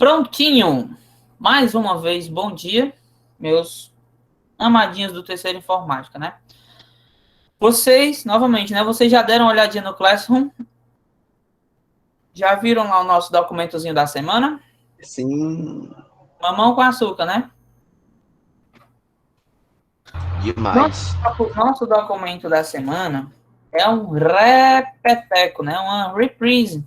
Prontinho! Mais uma vez, bom dia, meus amadinhos do terceiro informática, né? Vocês, novamente, né? Vocês já deram uma olhadinha no Classroom? Já viram lá o nosso documentozinho da semana? Sim, Mamão com açúcar, né? demais. Nosso documento da semana é um repeteco, né? Uma reprise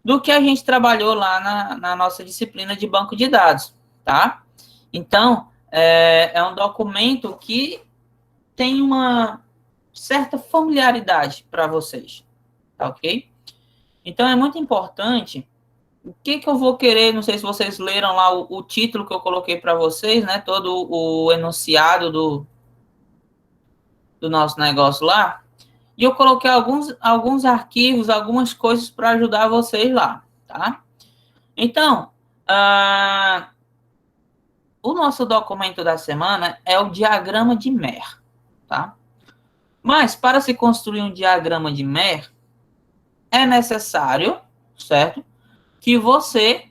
do que a gente trabalhou lá na nossa disciplina de banco de dados, tá? Então, é um documento que tem uma certa familiaridade para vocês, tá ok? Então, é muito importante. O que eu vou querer, não sei se vocês leram lá o título que eu coloquei para vocês, né? Todo o enunciado do nosso negócio lá. E eu coloquei alguns arquivos, algumas coisas para ajudar vocês lá, tá? Então, o nosso documento da semana é o diagrama de Mer, tá? Mas, para se construir um diagrama de Mer, é necessário, certo? Que você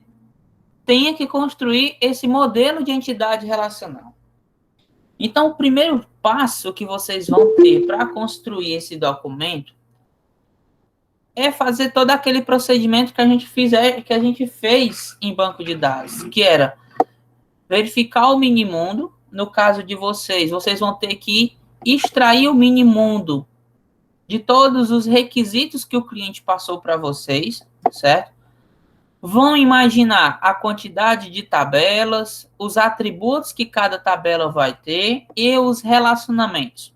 tenha que construir esse modelo de entidade relacional. Então, o primeiro passo que vocês vão ter para construir esse documento é fazer todo aquele procedimento que a gente fez em banco de dados, que era verificar o minimundo. No caso de vocês vão ter que extrair o minimundo de todos os requisitos que o cliente passou para vocês, certo? Vão imaginar a quantidade de tabelas, os atributos que cada tabela vai ter e os relacionamentos.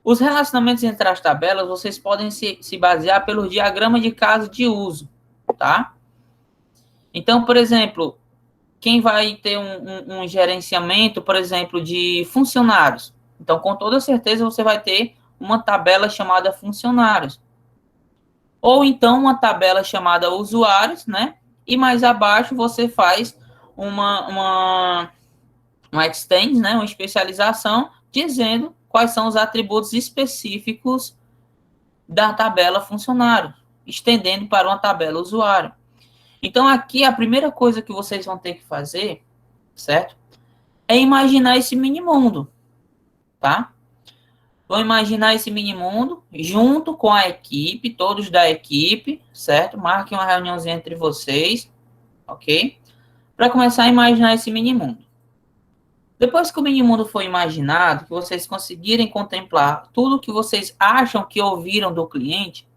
Os relacionamentos entre as tabelas, vocês podem se basear pelo diagrama de caso de uso, tá? Então, por exemplo, quem vai ter um gerenciamento, por exemplo, de funcionários. Então, com toda certeza, você vai ter uma tabela chamada funcionários. Ou então uma tabela chamada usuários, né? E mais abaixo você faz uma extend, né? Uma especialização, dizendo quais são os atributos específicos da tabela funcionário, estendendo para uma tabela usuário. Então, aqui, a primeira coisa que vocês vão ter que fazer, certo? É imaginar esse mini-mundo, tá? Vão imaginar esse mini-mundo junto com a equipe, todos da equipe, certo? Marquem uma reuniãozinha entre vocês, ok? Para começar a imaginar esse mini-mundo. Depois que o mini-mundo for imaginado, que vocês conseguirem contemplar tudo que vocês acham que ouviram do cliente,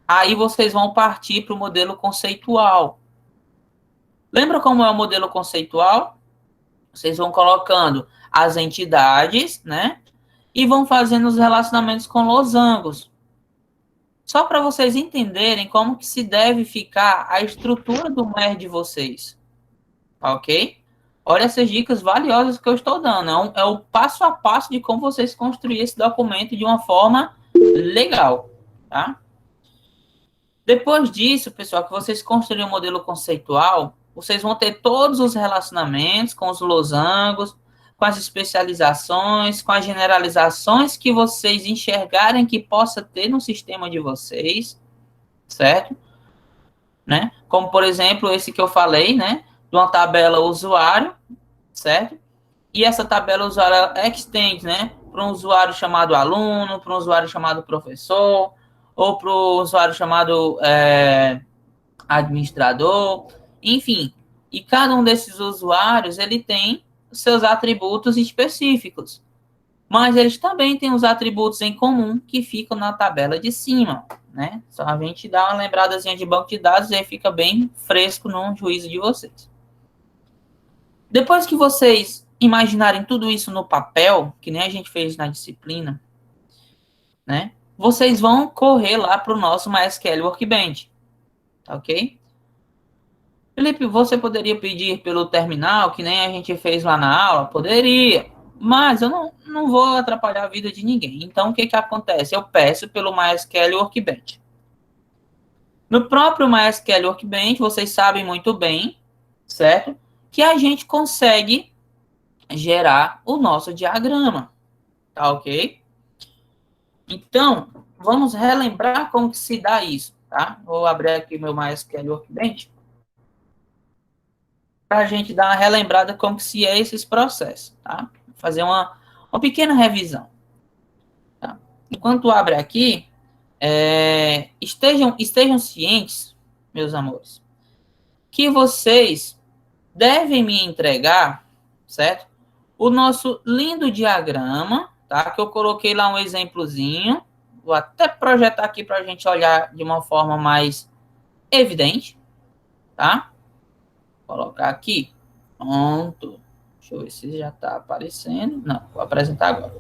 aí vocês vão partir para o modelo conceitual. Lembra como é o modelo conceitual? Vocês vão colocando as entidades, né? E vão fazendo os relacionamentos com losangos. Só para vocês entenderem como que se deve ficar a estrutura do MER de vocês. Ok? Olha essas dicas valiosas que eu estou dando. É o passo a passo de como vocês construir esse documento de uma forma legal. Tá? Depois disso, pessoal, que vocês construírem um modelo conceitual, vocês vão ter todos os relacionamentos com os losangos, com as especializações, com as generalizações que vocês enxergarem que possa ter no sistema de vocês, certo? Né? Como, por exemplo, esse que eu falei, né? De uma tabela usuário, certo? E essa tabela usuário extende, né? Para um usuário chamado aluno, para um usuário chamado professor, ou para o usuário chamado administrador, enfim. E cada um desses usuários, ele tem seus atributos específicos. Mas eles também têm os atributos em comum que ficam na tabela de cima, né? Só a gente dá uma lembradazinha de banco de dados e aí fica bem fresco no juízo de vocês. Depois que vocês imaginarem tudo isso no papel, que nem a gente fez na disciplina, né? Vocês vão correr lá para o nosso MySQL Workbench, tá ok? Felipe, você poderia pedir pelo terminal, que nem a gente fez lá na aula? Poderia, mas eu não vou atrapalhar a vida de ninguém. Então, o que acontece? Eu peço pelo MySQL Workbench. No próprio MySQL Workbench, vocês sabem muito bem, certo? Que a gente consegue gerar o nosso diagrama, tá ok? Então, vamos relembrar como que se dá isso, tá? Vou abrir aqui meu MySQL Workbench. para a gente dar uma relembrada como que se é esses processos, tá? Fazer uma pequena revisão. Tá? Enquanto abre aqui, estejam cientes, meus amores, que vocês devem me entregar, certo? O nosso lindo diagrama, tá? Que eu coloquei lá um exemplozinho. Vou até projetar aqui para a gente olhar de uma forma mais evidente, tá? Vou colocar aqui. Pronto. Deixa eu ver se já está aparecendo. Não, vou apresentar agora.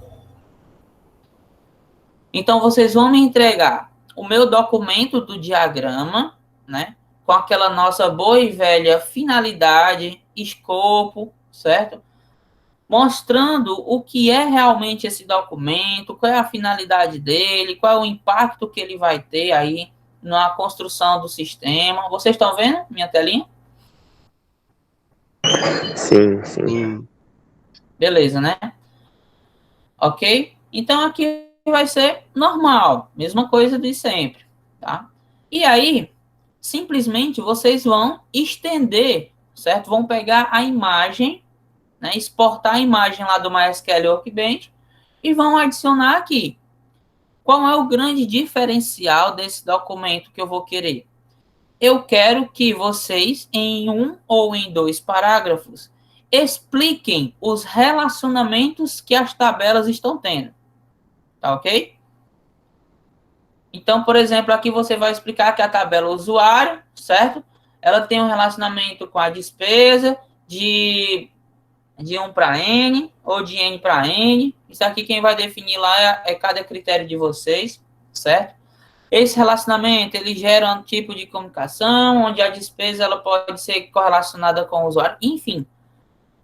Então, vocês vão me entregar o meu documento do diagrama, né? Com aquela nossa boa e velha finalidade, escopo, certo? Mostrando o que é realmente esse documento, qual é a finalidade dele, qual é o impacto que ele vai ter aí na construção do sistema. Vocês estão vendo minha telinha? Sim, sim. Sim. Beleza, né? Ok? Então, aqui vai ser normal, mesma coisa de sempre, tá? E aí, simplesmente, vocês vão estender, certo? Vão pegar a imagem, né? Exportar a imagem lá do MySQL Workbench e vão adicionar aqui. Qual é o grande diferencial desse documento que eu vou querer? Eu quero que vocês, em um ou em 2 parágrafos, expliquem os relacionamentos que as tabelas estão tendo. Tá ok? Então, por exemplo, aqui você vai explicar que a tabela usuário, certo? Ela tem um relacionamento com a despesa de 1 para N ou de N para N. Isso aqui quem vai definir lá é cada critério de vocês, certo? Esse relacionamento, ele gera um tipo de comunicação, onde a despesa ela pode ser correlacionada com o usuário. Enfim,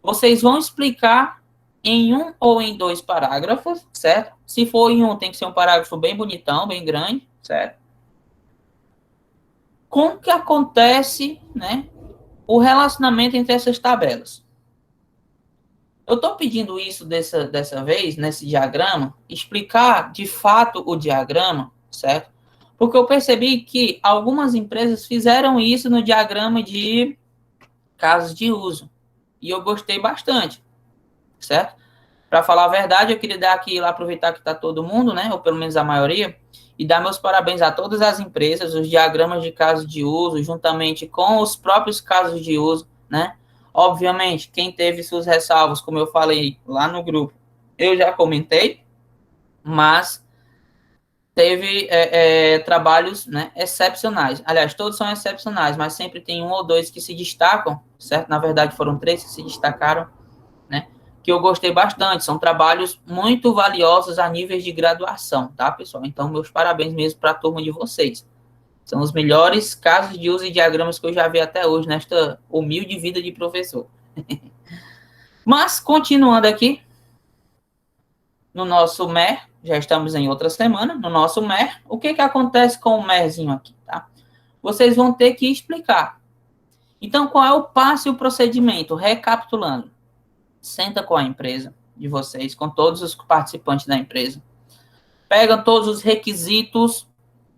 vocês vão explicar em um ou em 2 parágrafos, certo? Se for em um, tem que ser um parágrafo bem bonitão, bem grande, certo? Como que acontece, né, o relacionamento entre essas tabelas? Eu estou pedindo isso dessa vez, nesse diagrama, explicar de fato o diagrama, certo? Porque eu percebi que algumas empresas fizeram isso no diagrama de casos de uso. E eu gostei bastante, certo? Para falar a verdade, eu queria dar aqui, aproveitar que está todo mundo, né? Ou pelo menos a maioria, e dar meus parabéns a todas as empresas, os diagramas de casos de uso, juntamente com os próprios casos de uso, né? Obviamente, quem teve suas ressalvas, como eu falei lá no grupo, eu já comentei, mas teve trabalhos, né, excepcionais. Aliás, todos são excepcionais, mas sempre tem um ou dois que se destacam, certo? Na verdade, foram 3 que se destacaram, né? Que eu gostei bastante. São trabalhos muito valiosos a níveis de graduação, tá, pessoal? Então, meus parabéns mesmo para a turma de vocês. São os melhores casos de uso e diagramas que eu já vi até hoje nesta humilde vida de professor. Mas, continuando aqui, no nosso MER, já estamos em outra semana, no nosso MER, o que acontece com o MERzinho aqui, tá? Vocês vão ter que explicar. Então, qual é o passo e o procedimento? Recapitulando. Senta com a empresa de vocês, com todos os participantes da empresa. Pega todos os requisitos,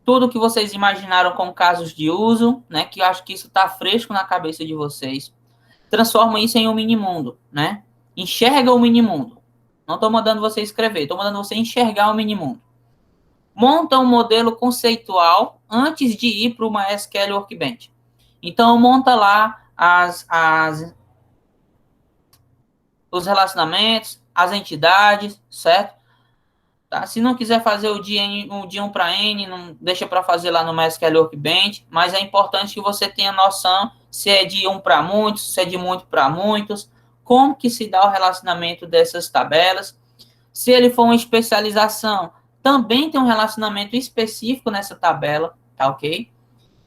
tudo que vocês imaginaram como casos de uso, né? Que eu acho que isso está fresco na cabeça de vocês. Transforma isso em um mini-mundo, né? Enxerga o mini-mundo. Não estou mandando você escrever, estou mandando você enxergar o mini-mundo. Monta um modelo conceitual antes de ir para o MySQL Workbench. Então, monta lá os relacionamentos, as entidades, certo? Tá? Se não quiser fazer o de 1 para N, não deixa para fazer lá no MySQL Workbench, mas é importante que você tenha noção se é de 1 para muitos, se é de muito para muitos, como que se dá o relacionamento dessas tabelas. Se ele for uma especialização, também tem um relacionamento específico nessa tabela, tá ok?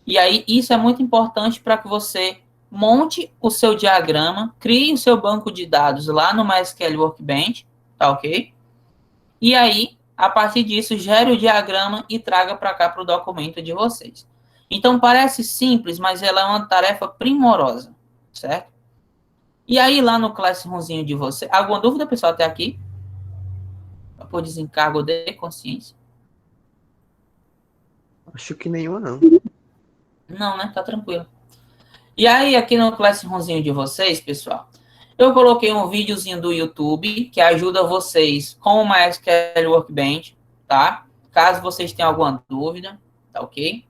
E aí, isso é muito importante para que você monte o seu diagrama, crie o seu banco de dados lá no MySQL Workbench, tá ok? E aí, a partir disso, gere o diagrama e traga para cá para o documento de vocês. Então, parece simples, mas ela é uma tarefa primorosa, certo? E aí, lá no Classroomzinho de você, alguma dúvida, pessoal, até aqui? Por desencargo de consciência? Acho que nenhuma, não. Não, né? Tá tranquilo. E aí, aqui no Classroomzinho de vocês, pessoal, eu coloquei um videozinho do YouTube que ajuda vocês com o MySQL Workbench, tá? Caso vocês tenham alguma dúvida, tá ok?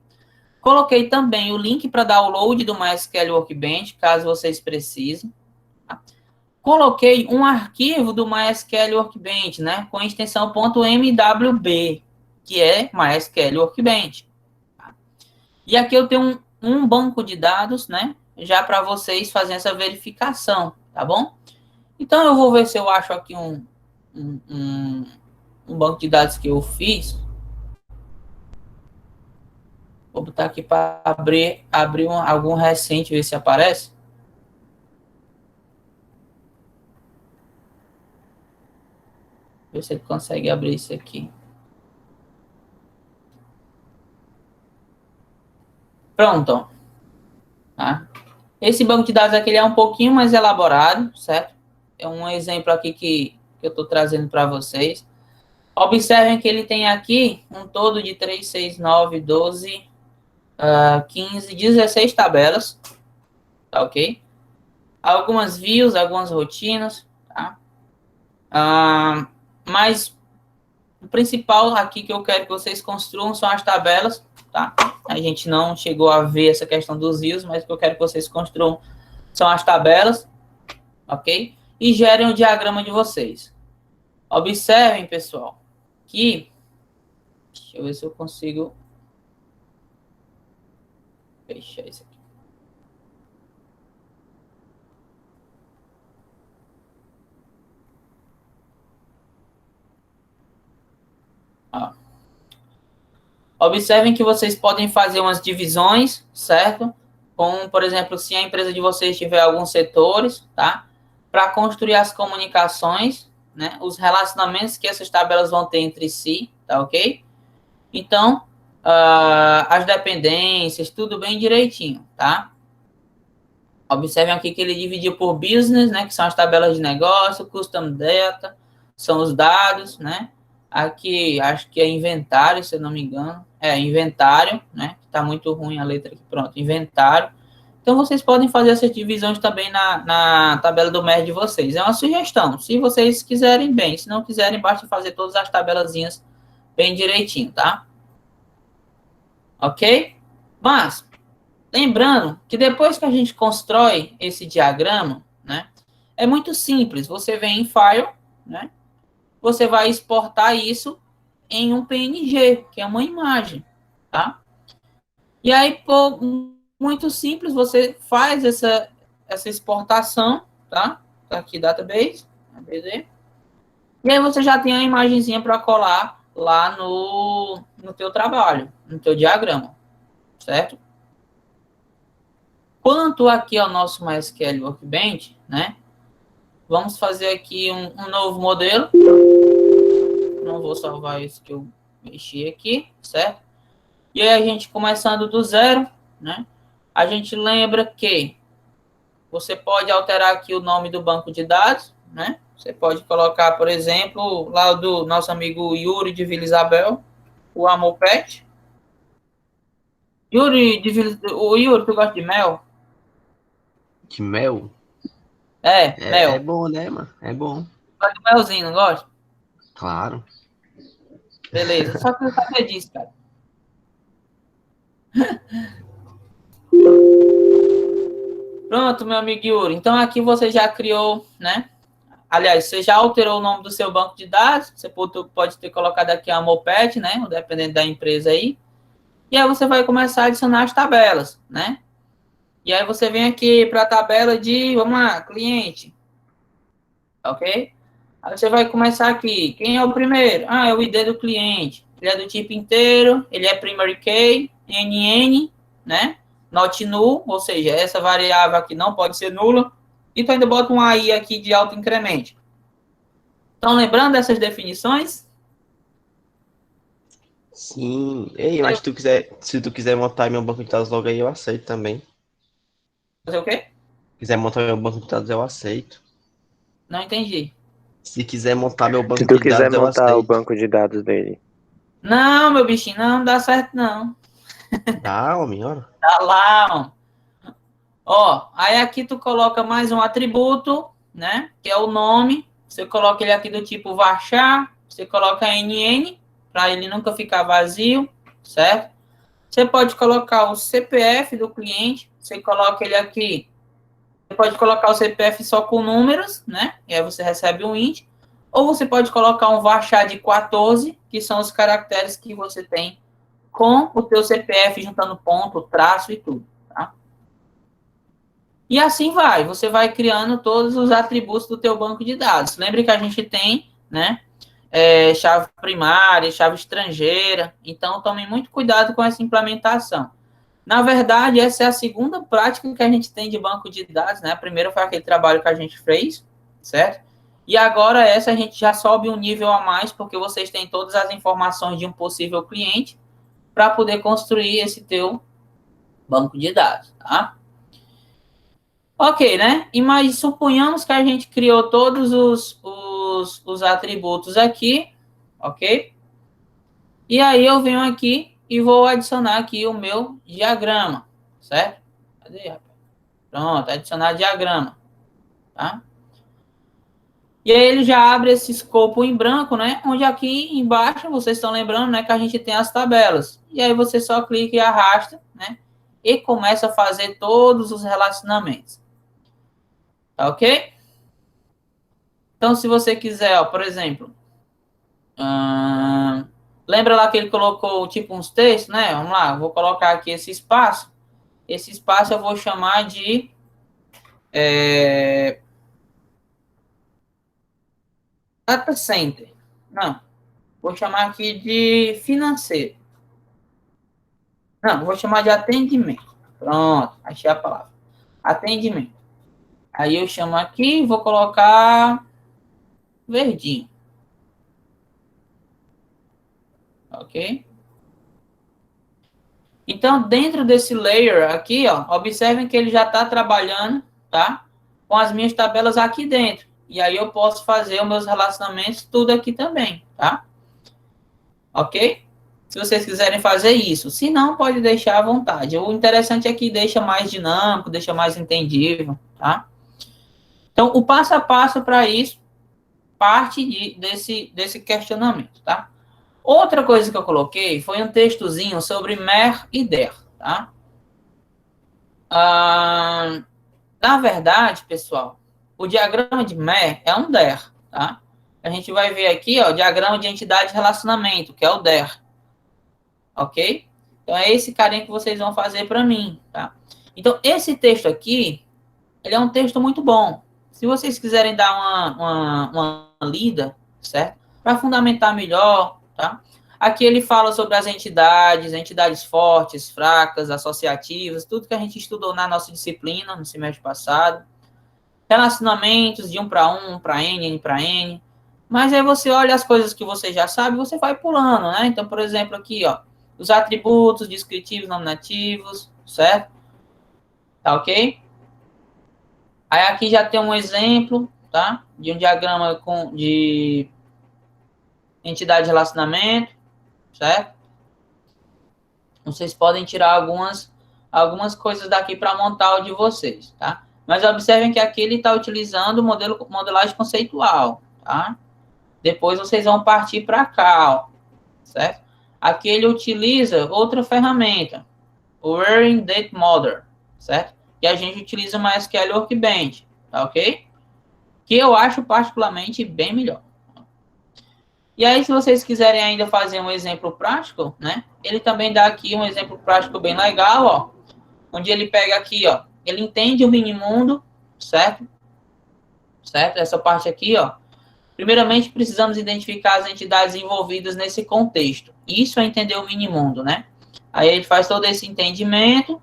Coloquei também o link para download do MySQL Workbench, caso vocês precisem. Tá? Coloquei um arquivo do MySQL Workbench, né? Com extensão .mwb, que é MySQL Workbench. Tá? E aqui eu tenho um banco de dados, né? Já para vocês fazerem essa verificação, tá bom? Então, eu vou ver se eu acho aqui um banco de dados que eu fiz. Vou botar aqui para abrir algum recente, ver se aparece. Ver se ele consegue abrir isso aqui. Pronto. Tá? Esse banco de dados aqui ele é um pouquinho mais elaborado, certo? É um exemplo aqui que eu estou trazendo para vocês. Observem que ele tem aqui um todo de 3, 6, 9, 12, 15, 16 tabelas. Tá ok? Algumas views, algumas rotinas, tá? Mas o principal aqui que eu quero que vocês construam são as tabelas, tá? A gente não chegou a ver essa questão dos views, mas o que eu quero que vocês construam são as tabelas, ok? E gerem o diagrama de vocês. Observem, pessoal, que... Deixa eu ver se eu consigo fechar isso aqui. Ó. Observem que vocês podem fazer umas divisões, certo? Como, por exemplo, se a empresa de vocês tiver alguns setores, tá? Para construir as comunicações, né? Os relacionamentos que essas tabelas vão ter entre si, tá ok? Então, as dependências, tudo bem direitinho, tá? Observem aqui que ele dividiu por business, né? Que são as tabelas de negócio, custom data, são os dados, né? Aqui, acho que é inventário, se eu não me engano. É, inventário, né? Tá muito ruim a letra aqui, pronto, inventário. Então, vocês podem fazer essas divisões também na tabela do MER de vocês. É uma sugestão, se vocês quiserem, bem. Se não quiserem, basta fazer todas as tabelazinhas bem direitinho, tá? Ok? Mas, lembrando que depois que a gente constrói esse diagrama, né? É muito simples. Você vem em File, né? Você vai exportar isso em um PNG, que é uma imagem, tá? E aí, pô, muito simples, você faz essa exportação, tá? Tá aqui, database, beleza? E aí você já tem a imagenzinha para colar lá no teu trabalho, no teu diagrama, certo? Quanto aqui ao nosso MySQL Workbench, né? Vamos fazer aqui um novo modelo. Não vou salvar esse que eu mexi aqui, certo? E aí a gente começando do zero, né? A gente lembra que você pode alterar aqui o nome do banco de dados, né? Você pode colocar, por exemplo, lá do nosso amigo Yuri de Vila Isabel, o Amopet. Yuri, Yuri, tu gosta de mel? De mel? Mel. É bom, né, mano? É bom. Gosta de melzinho, não gosta? Claro. Beleza, só que eu sabia disso, cara. Pronto, meu amigo Yuri. Então, aqui você já criou, né? Aliás, você já alterou o nome do seu banco de dados. Você pode ter colocado aqui a Moped, né? Dependendo da empresa aí. E aí você vai começar a adicionar as tabelas, né? E aí você vem aqui para a tabela de, vamos lá, cliente. Ok? Aí você vai começar aqui. Quem é o primeiro? É o ID do cliente. Ele é do tipo inteiro, ele é primary key, NN, né? Not null, ou seja, essa variável aqui não pode ser nula. E tu ainda bota um AI aqui de alto incremento. Então, lembrando dessas definições? Sim. Ei, mas se tu quiser montar meu banco de dados logo aí, eu aceito também. Fazer o quê? Se quiser montar meu banco de dados, eu aceito. Não entendi. Se quiser montar meu banco Se tu de quiser dados, eu montar o aceito. banco de dados dele. Não, meu bichinho, não dá certo, não. Dá, homem, olha. Tá lá, ó. Ó, aí aqui tu coloca mais um atributo, né? Que é o nome. Você coloca ele aqui do tipo varchar. Você coloca NN, para ele nunca ficar vazio, certo? Você pode colocar o CPF do cliente. Você coloca ele aqui. Você pode colocar o CPF só com números, né? E aí você recebe um int. Ou você pode colocar um varchar de 14, que são os caracteres que você tem com o teu CPF, juntando ponto, traço e tudo, tá? E assim vai, você vai criando todos os atributos do teu banco de dados. Lembre que a gente tem, né, chave primária, chave estrangeira, então tome muito cuidado com essa implementação. Na verdade, essa é a segunda prática que a gente tem de banco de dados, né? A primeira foi aquele trabalho que a gente fez, certo? E agora essa a gente já sobe um nível a mais, porque vocês têm todas as informações de um possível cliente para poder construir esse teu banco de dados, tá? Ok, né? E mas suponhamos que a gente criou todos os atributos aqui, ok? E aí eu venho aqui e vou adicionar aqui o meu diagrama, certo? Cadê, rapaz? Pronto, adicionar diagrama, tá? E aí ele já abre esse escopo em branco, né? Onde aqui embaixo, vocês estão lembrando, né? Que a gente tem as tabelas. E aí você só clica e arrasta, né? E começa a fazer todos os relacionamentos. Tá ok? Então, se você quiser, ó, por exemplo, lembra lá que ele colocou tipo uns textos, né? Vamos lá, eu vou colocar aqui esse espaço. Esse espaço eu vou chamar de data center. Não, vou chamar aqui de financeiro. Não, vou chamar de atendimento. Pronto, achei a palavra. Atendimento. Aí eu chamo aqui e vou colocar verdinho. Ok? Então, dentro desse layer aqui, ó, observem que ele já está trabalhando, tá? Com as minhas tabelas aqui dentro. E aí eu posso fazer os meus relacionamentos tudo aqui também, tá? Ok? Se vocês quiserem fazer isso. Se não, pode deixar à vontade. O interessante é que deixa mais dinâmico, deixa mais entendível, tá? Então, o passo a passo para isso parte desse questionamento, tá? Outra coisa que eu coloquei foi um textozinho sobre mer e der, tá? Na verdade, pessoal, o diagrama de mer é um der, tá? A gente vai ver aqui, ó, o diagrama de entidade de relacionamento, que é o der. Ok? Então, é esse carinha que vocês vão fazer para mim, tá? Então, esse texto aqui, ele é um texto muito bom. Se vocês quiserem dar uma lida, certo? Para fundamentar melhor, tá? Aqui ele fala sobre as entidades fortes, fracas, associativas, tudo que a gente estudou na nossa disciplina no semestre passado. Relacionamentos de um para N para N. Mas aí você olha as coisas que você já sabe, você vai pulando, né? Então, por exemplo, aqui, ó, os atributos descritivos, nominativos, certo? Tá ok? Aí aqui já tem um exemplo, tá? De um diagrama de entidade de relacionamento, certo? Vocês podem tirar algumas coisas daqui para montar o de vocês, tá? Mas observem que aqui ele está utilizando modelagem conceitual, tá? Depois vocês vão partir para cá, ó, certo? Aqui ele utiliza outra ferramenta, o Wearing Date Model, certo? Que a gente utiliza uma SQL Workbench, tá ok? Que eu acho particularmente bem melhor. E aí, se vocês quiserem ainda fazer um exemplo prático, né? Ele também dá aqui um exemplo prático bem legal, ó. Onde ele pega aqui, ó. Ele entende o minimundo, certo? Certo? Essa parte aqui, ó. Primeiramente, precisamos identificar as entidades envolvidas nesse contexto. Isso é entender o minimundo, né? Aí ele faz todo esse entendimento,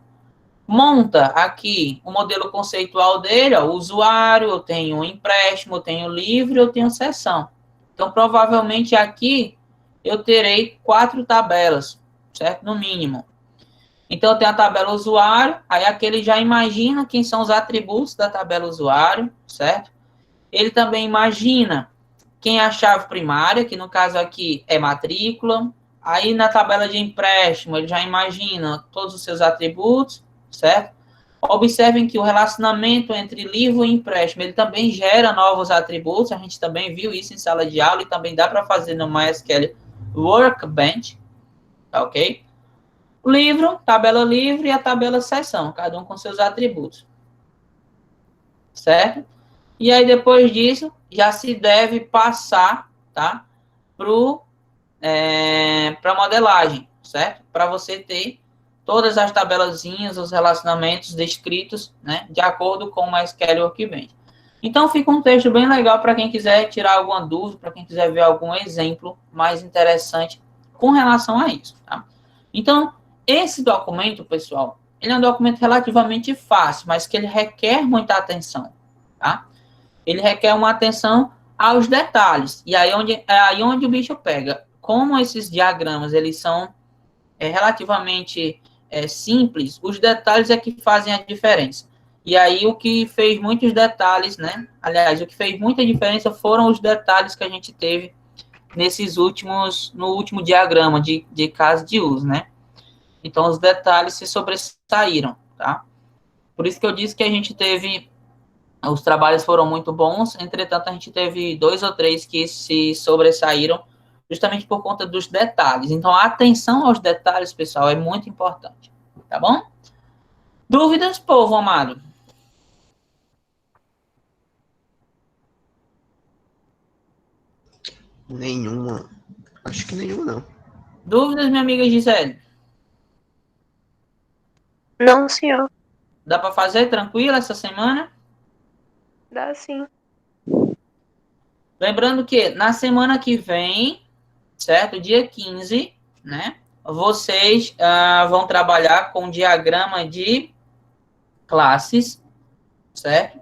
monta aqui o modelo conceitual dele, ó, o usuário, eu tenho empréstimo, eu tenho livre, eu tenho sessão. Então, provavelmente aqui eu terei 4 tabelas, certo? No mínimo. Então, eu tenho a tabela usuário, aí aqui ele já imagina quem são os atributos da tabela usuário, certo? Ele também imagina quem é a chave primária, que no caso aqui é matrícula. Aí na tabela de empréstimo, ele já imagina todos os seus atributos, certo? Observem que o relacionamento entre livro e empréstimo, ele também gera novos atributos, a gente também viu isso em sala de aula e também dá para fazer no MySQL Workbench, tá ok? O livro, tabela livre e a tabela seção, cada um com seus atributos, certo? E aí, depois disso, já se deve passar, tá? Para modelagem, certo? Para você ter todas as tabelazinhas, os relacionamentos descritos, né? De acordo com o MySQL Workbench. Então, fica um texto bem legal para quem quiser tirar alguma dúvida, para quem quiser ver algum exemplo mais interessante com relação a isso, tá? Então, esse documento, pessoal, ele é um documento relativamente fácil, mas que ele requer muita atenção, tá? Ele requer uma atenção aos detalhes. E aí é aí onde o bicho pega. Como esses diagramas eles são relativamente simples, os detalhes é que fazem a diferença. E aí o que fez muitos detalhes, né? Aliás, o que fez muita diferença foram os detalhes que a gente teve no último diagrama de caso de uso, né? Então os detalhes se sobressaíram, tá? Por isso que eu disse que a gente teve os trabalhos foram muito bons, entretanto, a gente teve 2 ou 3 que se sobressaíram justamente por conta dos detalhes. Então, a atenção aos detalhes, pessoal, é muito importante. Tá bom? Dúvidas, povo amado? Nenhuma. Acho que nenhuma, não. Dúvidas, minha amiga Gisele? Não, senhor. Dá para fazer tranquilo essa semana? Dá sim. Lembrando que na semana que vem, certo? Dia 15, né? Vocês vão trabalhar com diagrama de classes, certo?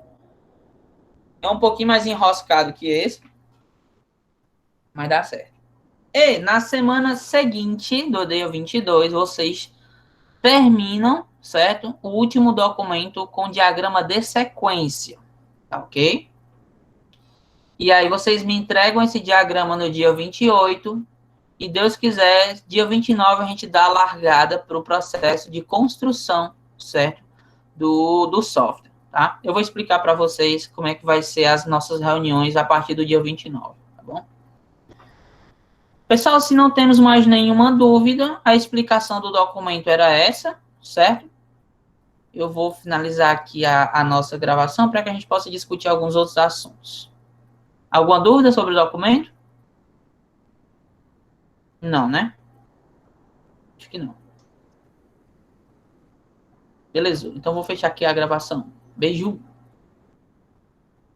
É um pouquinho mais enroscado que esse, mas dá certo. E na semana seguinte, do dia 22, vocês terminam, certo? O último documento com diagrama de sequência, tá ok? E aí vocês me entregam esse diagrama no dia 28, e Deus quiser, dia 29 a gente dá a largada para o processo de construção, certo? Do software, tá? Eu vou explicar para vocês como é que vai ser as nossas reuniões a partir do dia 29, tá bom? Pessoal, se não temos mais nenhuma dúvida, a explicação do documento era essa, certo? Eu vou finalizar aqui a nossa gravação para que a gente possa discutir alguns outros assuntos. Alguma dúvida sobre o documento? Não, né? Acho que não. Beleza, então vou fechar aqui a gravação. Beijo.